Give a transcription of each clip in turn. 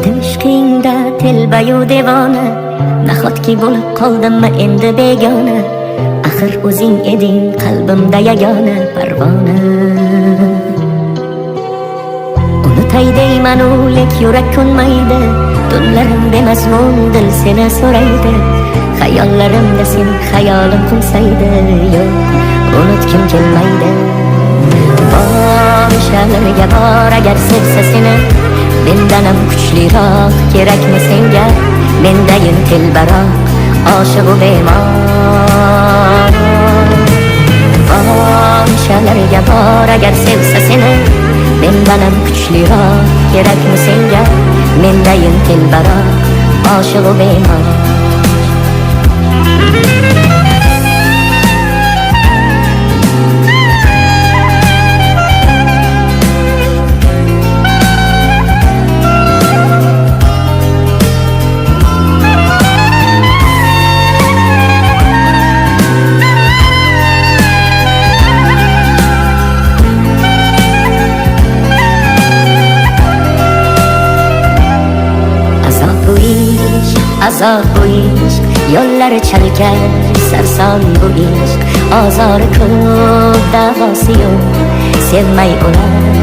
Edim ishqingda telbayu devona, nahotki bo'lib qoldimmi endi begona. Axir o'zing eding qalbimda yagona parvona. Unutay deyman lek yurak ko'nmaydi, tunlarim bemazmun dil seni so'raydi. Xayollarimda sen xayolim qo'nsaydi, yo'q unutgim kelmaydi. Boshlarga bor agar sevsa seni, mendanam kuchliroq kerakmi senga? Mendayin telbaroq oshiqu bemor. Boshlarga bor agar sevsa seni, mendanam kuchliroq kerakmi senga? Mendayin telbaroq oshiqu bemor. Azob bu ishq, yo'llari chalkar, sarson bu ishq. Ozori ko'p, davosi yo'q, sevmay o'lar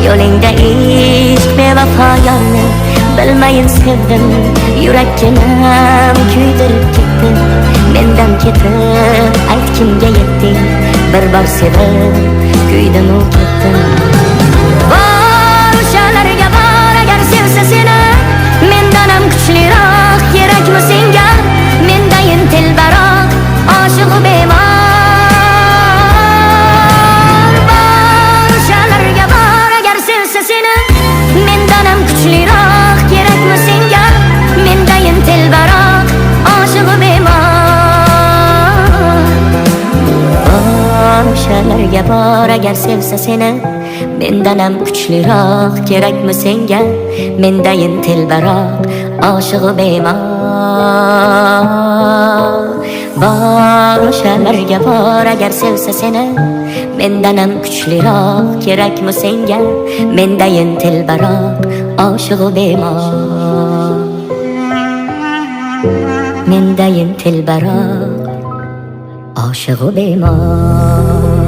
yo'lingda ishq. Bevafo yorni bilmayin sevdim, yurakkinam kuydirib ketdim. Mendan ketib ayt kimga yetding, bir bor sevib kuydim-u ketdim. O'shalarga bor agar sevsa seni, mendanam kuchliroq kerakmi senga? Mendayin telbaroq oshiqu bemor. O'shalarga bor agar sevsa seni, mendanam kuchliroq kerakmi senga? Mendayin telbaroq oshiqu bemor. O'shalarga bor agar sevsa seni, mendanam kuchliroq kerakmi senga? Mendayin telbaroq oshiqu bemor. Bor o'shalarga bor agar sevsa seni, mendanam kuchliroq kerakmi senga? Mendayin telbaroq oshiqu bemor. Mendayin telbaroq oshiqu bemor.